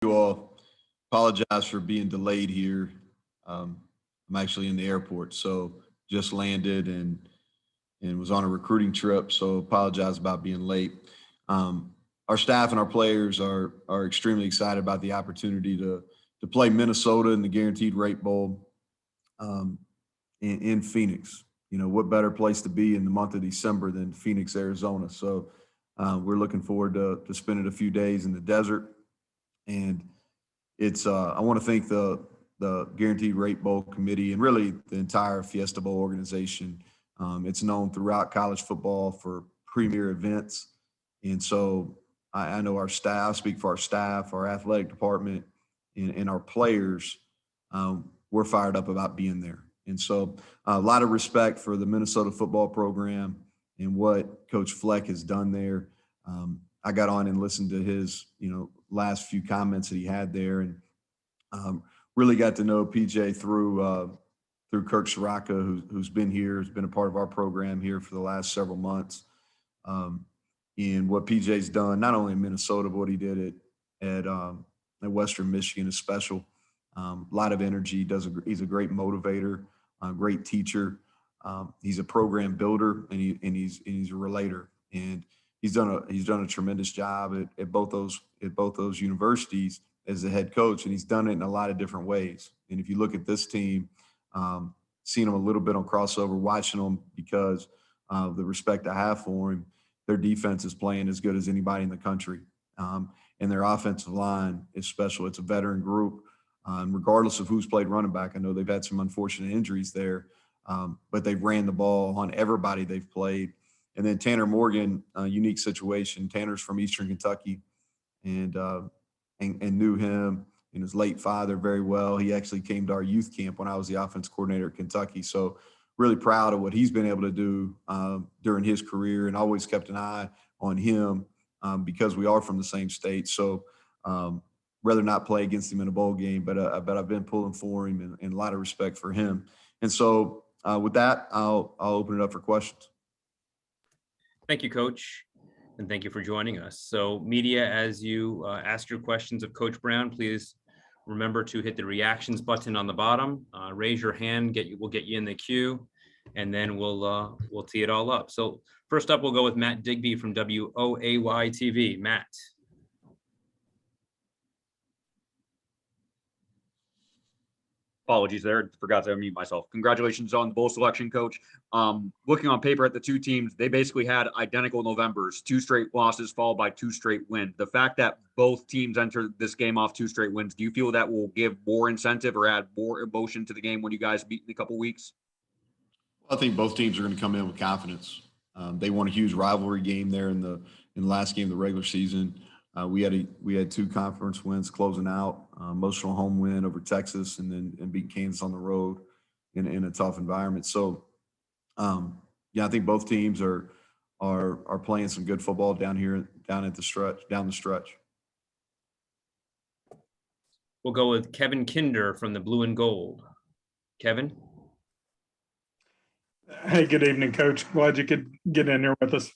You all apologize for being delayed here. I'm actually in the airport, so just landed and was on a recruiting trip. So apologize about being late. Um, our staff and our players are extremely excited about the opportunity to play Minnesota in the Guaranteed Rate Bowl um, in Phoenix. You know, what better place to be in the month of December than Phoenix, Arizona? So we're looking forward to spending a few days in the desert. And it's I want to thank the Guaranteed Rate Bowl committee and really the entire Fiesta Bowl organization. It's known throughout college football for premier events, and so I know our staff. Speak for our staff, our athletic department, and our players. We're fired up about being there, and so a lot of respect for the Minnesota football program and what Coach Fleck has done there. I got on and listened to his, last few comments that he had there, and um, really got to know PJ through Kirk Ciarrocca, who's been here, has been a part of our program here for the last several months. Um, and what PJ's done, not only in Minnesota, but what he did at Western Michigan is special. A lot of energy. He's a great motivator, great teacher. He's a program builder, and he's a relator. And he's done a tremendous job at both those universities as the head coach, and he's done it in a lot of different ways. And if you look at this team, seeing them a little bit on crossover, watching them because of the respect I have for him, their defense is playing as good as anybody in the country, and their offensive line is special. It's a veteran group, and regardless of who's played running back, I know they've had some unfortunate injuries there, but they've ran the ball on everybody they've played. And then Tanner Morgan, unique situation. Tanner's from Eastern Kentucky, and and knew him and his late father very well. He actually came to our youth camp when I was the offense coordinator at Kentucky. So really proud of what he's been able to do during his career, and always kept an eye on him because we are from the same state. So rather not play against him in a bowl game, but I've been pulling for him, and a lot of respect for him. And so with that, I'll open it up for questions. Thank you, Coach, and thank you for joining us. So media, as you ask your questions of Coach Brown, please remember to hit the reactions button on the bottom. Raise your hand, we'll get you in the queue, and then we'll tee it all up. So first up, we'll go with Matt Digby from WOAY TV. Matt. Apologies there. Forgot to unmute myself. Congratulations on the bowl selection, Coach. Looking on paper at the two teams, they basically had identical Novembers, 2 straight losses followed by 2 straight wins. The fact that both teams entered this game off 2 straight wins, do you feel that will give more incentive or add more emotion to the game when you guys meet in a couple weeks? Well, I think both teams are going to come in with confidence. They won a huge rivalry game there in the last game of the regular season. We had 2 conference wins closing out, emotional home win over Texas, and beat Kansas on the road in a tough environment. So, yeah, I think both teams are playing some good football down the stretch. We'll go with Kevin Kinder from the Blue and Gold. Kevin. Hey, good evening, Coach. Glad you could get in here with us.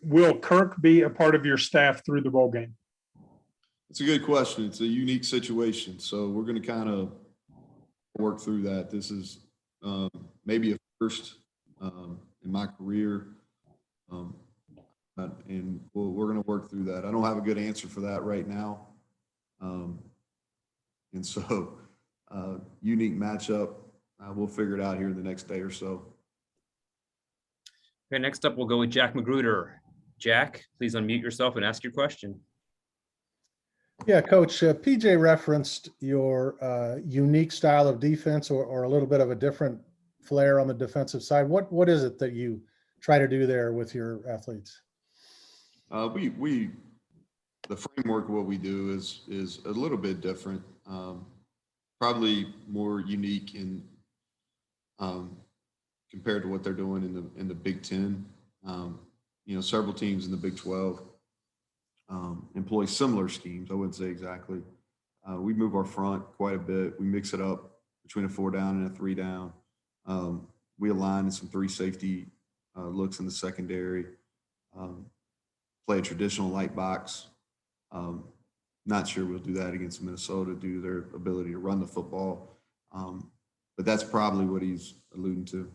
Will Kirk be a part of your staff through the bowl game? It's a good question. It's a unique situation, so we're going to kind of work through that. This is maybe a first in my career, and we're going to work through that. I don't have a good answer for that right now, and so unique matchup. We'll figure it out here in the next day or so. Okay, next up, we'll go with Jack Magruder. Jack, please unmute yourself and ask your question. Yeah, Coach, PJ referenced your unique style of defense, or a little bit of a different flair on the defensive side. What is it that you try to do there with your athletes? The framework of what we do is a little bit different, probably more unique in compared to what they're doing in the Big Ten. Several teams in the Big 12 employ similar schemes. I wouldn't say exactly. We move our front quite a bit. We mix it up between a 4 down and a 3 down. We align in some 3 safety looks in the secondary. Play a traditional light box. Not sure we'll do that against Minnesota due to their ability to run the football. But that's probably what he's alluding to.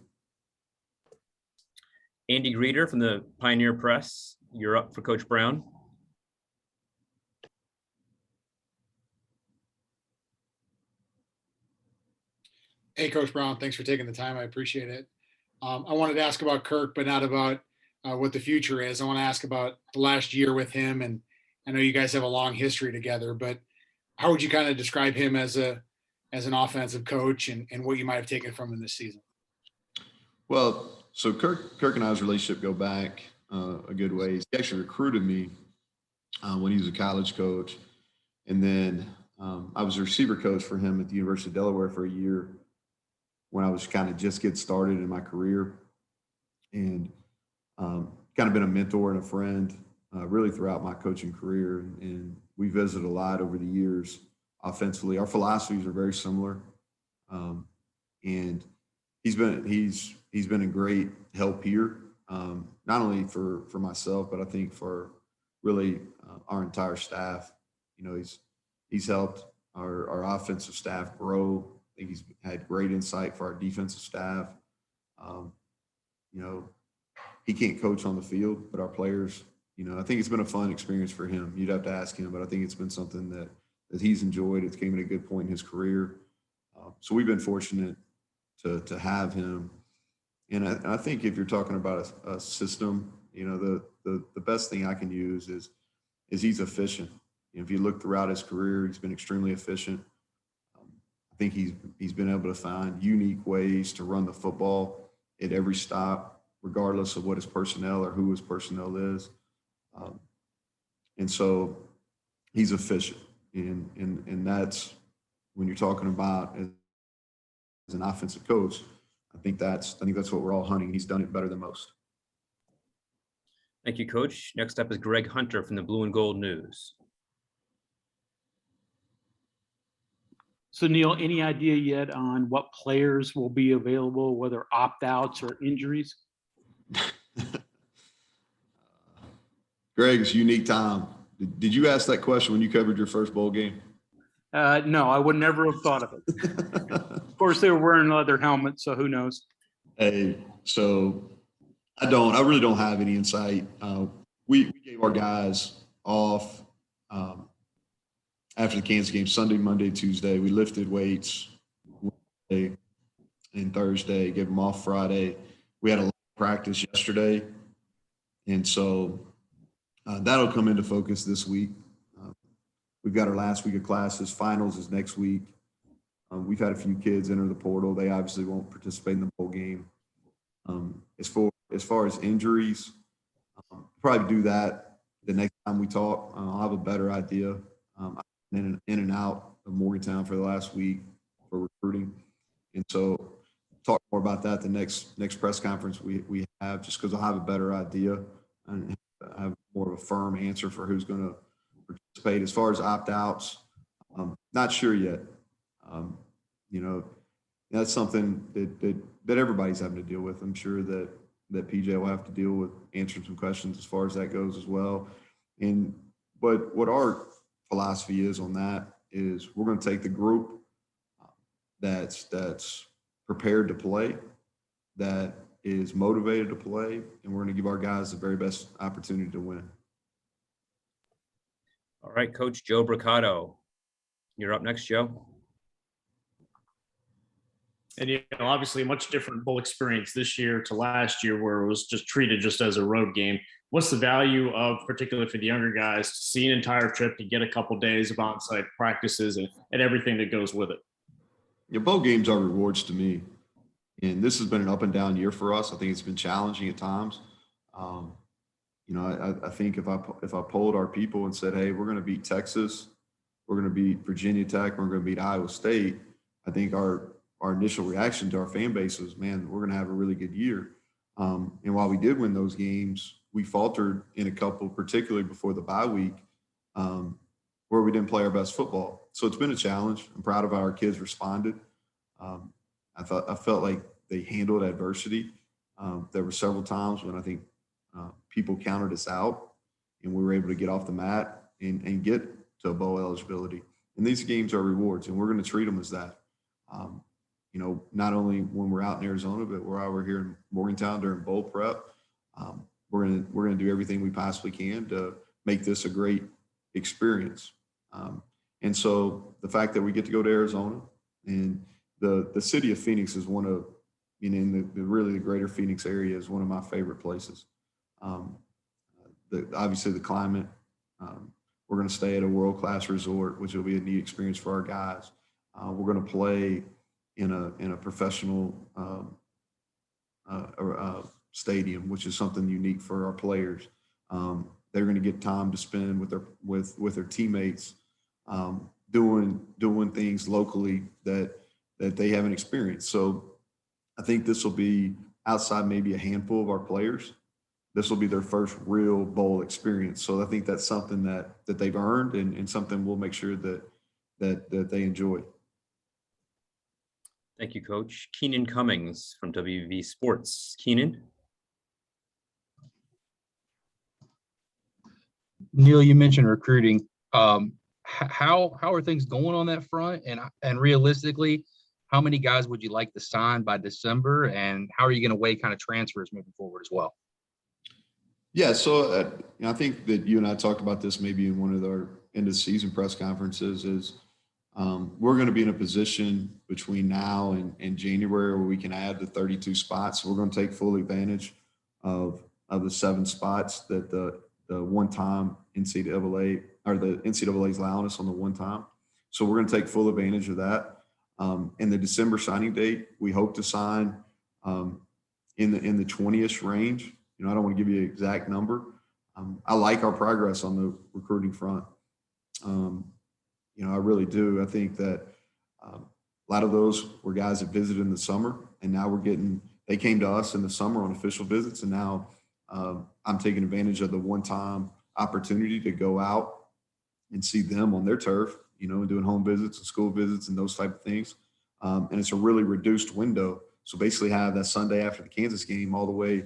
Andy Greeter from the Pioneer Press, you're up for Coach Brown. Hey, Coach Brown, thanks for taking the time. I appreciate it. I wanted to ask about Kirk, but not about what the future is. I want to ask about the last year with him. And I know you guys have a long history together, but how would you kind of describe him as an offensive coach and what you might have taken from him this season? Well, so Kirk and I's relationship go back a good ways. He actually recruited me when he was a college coach. And then I was a receiver coach for him at the University of Delaware for a year when I was kind of just getting started in my career, and kind of been a mentor and a friend really throughout my coaching career. And we visited a lot over the years offensively. Our philosophies are very similar. And he's been a great help here, not only for myself, but I think for really our entire staff. You know, he's helped our offensive staff grow. I think he's had great insight for our defensive staff. You know, he can't coach on the field, but our players, you know, I think it's been a fun experience for him. You'd have to ask him, but I think it's been something that he's enjoyed. It came at a good point in his career. So we've been fortunate to have him. And I think if you're talking about a system, you know, the best thing I can use is he's efficient. You know, if you look throughout his career, he's been extremely efficient. I think he's been able to find unique ways to run the football at every stop, regardless of what his personnel or who his personnel is. And so he's efficient. And that's when you're talking about as an offensive coach, I think that's what we're all hunting. He's done it better than most. Thank you, Coach. Next up is Greg Hunter from the Blue and Gold News. So Neal, any idea yet on what players will be available, whether opt-outs or injuries? Greg's unique time. Did you ask that question when you covered your first bowl game? No, I would never have thought of it. Of course, they were wearing leather helmets, so who knows? Hey, so I really don't have any insight. We gave our guys off after the Kansas game, Sunday, Monday, Tuesday. We lifted weights Wednesday and Thursday, gave them off Friday. We had a lot of practice yesterday. And so that'll come into focus this week. We've got our last week of classes. Finals is next week. We've had a few kids enter the portal. They obviously won't participate in the bowl game. As far as injuries, probably do that the next time we talk. I'll have a better idea. I've been in and out of Morgantown for the last week for recruiting. And so talk more about that the next press conference we have, just because I'll have a better idea and have more of a firm answer for who's going to participate. As far as opt-outs, not sure yet. You know, that's something that everybody's having to deal with. I'm sure that PJ will have to deal with answering some questions as far as that goes as well. But what our philosophy is on that is we're going to take the group that's prepared to play, that is motivated to play, and we're going to give our guys the very best opportunity to win. All right, Coach Joe Bricado, you're up next, Joe. And, you know, obviously a much different bowl experience this year to last year where it was just treated just as a road game. What's the value of, particularly for the younger guys, to see an entire trip, to get a couple of days of on-site practices and everything that goes with it? Yeah, bowl games are rewards to me. And this has been an up and down year for us. I think it's been challenging at times. You know, I think if I polled our people and said, hey, we're going to beat Texas, we're going to beat Virginia Tech, we're going to beat Iowa State, I think our initial reaction to our fan base was, man, we're going to have a really good year. And while we did win those games, we faltered in a couple, particularly before the bye week, where we didn't play our best football. So it's been a challenge. I'm proud of how our kids responded. I felt like they handled adversity. There were several times when I think people counted us out, and we were able to get off the mat and get to bowl eligibility. And these games are rewards, and we're going to treat them as that. Not only when we're out in Arizona, but we're over here in Morgantown during bowl prep. We're going to do everything we possibly can to make this a great experience. And so the fact that we get to go to Arizona, and the city of Phoenix is one of, in the greater Phoenix area is one of my favorite places. Obviously the climate, we're going to stay at a world-class resort, which will be a neat experience for our guys. We're going to play in a professional stadium, which is something unique for our players. They're going to get time to spend with their teammates, doing things locally that they haven't experienced. So I think this will be, outside maybe a handful of our players, this will be their first real bowl experience. So I think that's something that they've earned, and something we'll make sure that they enjoy. Thank you, Coach. Keenan Cummings from WVU Sports. Keenan? Neal, you mentioned recruiting. How are things going on that front? And realistically, how many guys would you like to sign by December? And how are you going to weigh kind of transfers moving forward as well? Yeah, so I think that you and I talked about this maybe in one of our end of season press conferences. Is we're going to be in a position between now and January where we can add the 32 spots. So we're going to take full advantage of the 7 spots that the one-time NCAA, or the NCAA is allowing us on the one time. So we're going to take full advantage of that. In the December signing date, we hope to sign in the 20-ish range. I don't want to give you an exact number. I like our progress on the recruiting front. I really do. I think that a lot of those were guys that visited in the summer, and now they came to us in the summer on official visits, and now I'm taking advantage of the one-time opportunity to go out and see them on their turf, and doing home visits and school visits and those type of things. And it's a really reduced window. So basically have that Sunday after the Kansas game all the way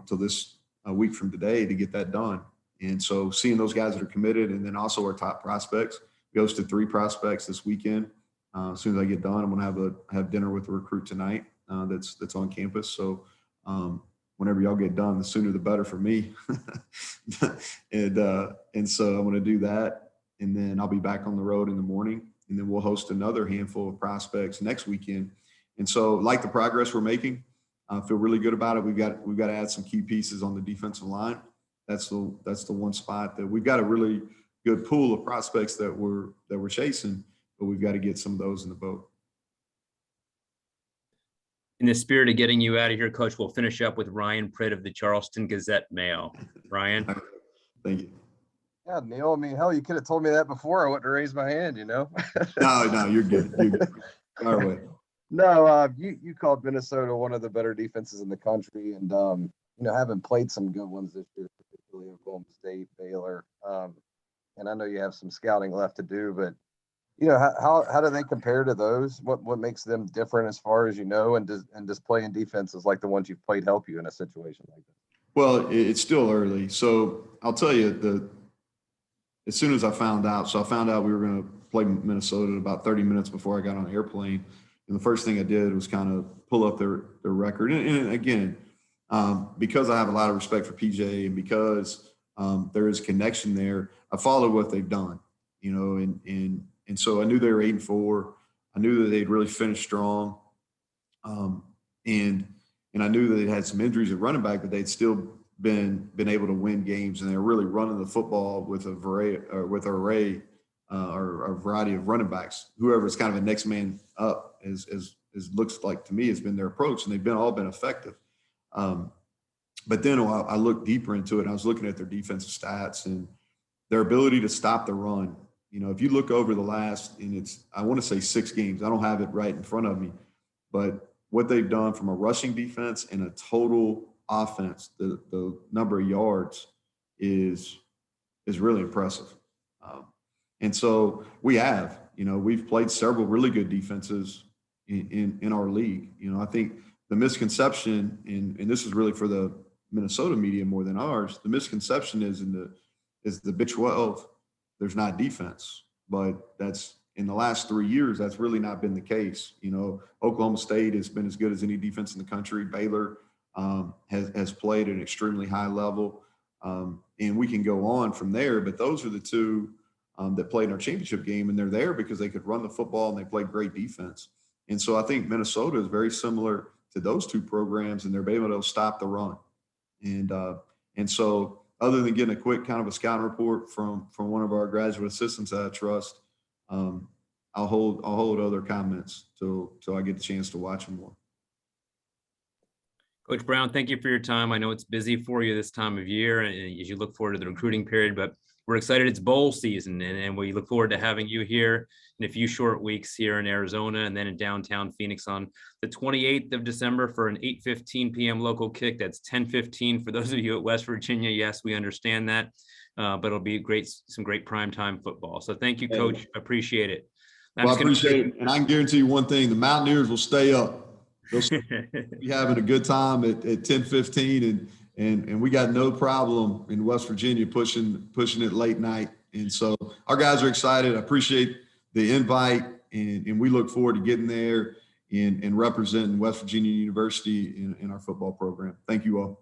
till this week from today to get that done. And so seeing those guys that are committed, and then also our top prospects, goes to 3 prospects this weekend. As soon as I get done, I'm going to have dinner with a recruit tonight that's on campus. So whenever y'all get done, the sooner the better for me. And so I'm going to do that, and then I'll be back on the road in the morning, and then we'll host another handful of prospects next weekend. And so, like the progress we're making, I feel really good about it. We've got to add some key pieces on the defensive line. That's the one spot that we've got a really good pool of prospects that we're chasing, but we've got to get some of those in the boat. In the spirit of getting you out of here, Coach, we'll finish up with Ryan Pritt of the Charleston Gazette-Mail. Ryan? Thank you. Yeah, Neal, I mean, hell, you could have told me that before I wouldn't have raised my hand, No, you're good. You're good. All right. No, you called Minnesota one of the better defenses in the country, and having played some good ones this year, particularly Oklahoma State, Baylor, and I know you have some scouting left to do, but how do they compare to those? What makes them different as far as and does playing defenses like the ones you've played help you in a situation like that? Well, it's still early, so I'll tell you as soon as I found out we were going to play Minnesota about 30 minutes before I got on an airplane. And the first thing I did was kind of pull up their record. And again, because I have a lot of respect for PJ, and because there is a connection there, I followed what they've done, and so I knew they were 8-4. I knew that they'd really finished strong. And I knew that they had some injuries at running back, but they'd still been able to win games, and they're really running the football with a variety of running backs. Whoever's kind of a next man up, as looks like to me, has been their approach, and they've all been effective. But then I looked deeper into it, and I was looking at their defensive stats and their ability to stop the run. If you look over the last, and I want to say 6 games, I don't have it right in front of me, but what they've done from a rushing defense and a total offense, the number of yards is really impressive. And so we've played several really good defenses in our league. I think the misconception, and this is really for the Minnesota media more than ours, the misconception is the Big 12 there's not defense. But that's in the last 3 years, that's really not been the case. You know, Oklahoma State has been as good as any defense in the country. Baylor has played at an extremely high level. And we can go on from there, but those are the two that played in our championship game, and they're there because they could run the football and they played great defense. And so I think Minnesota is very similar to those two programs, and they're able to stop the run. And so other than getting a quick kind of a scouting report from one of our graduate assistants that I trust, I'll hold other comments till I get the chance to watch them more. Coach Brown, thank you for your time. I know it's busy for you this time of year and as you look forward to the recruiting period, but we're excited it's bowl season and we look forward to having you here in a few short weeks here in Arizona and then in downtown Phoenix on the 28th of December for an 8:15 p.m. local kick. That's 10:15 for those of you at West Virginia. Yes, we understand that, but it'll be some great primetime football. So thank you, Coach. Appreciate it. Well, I appreciate it. And I can guarantee you one thing, the Mountaineers will stay up. They'll be having a good time at 10:15 and we got no problem in West Virginia pushing it late night. And so our guys are excited. I appreciate the invite and we look forward to getting there and representing West Virginia University in our football program. Thank you all.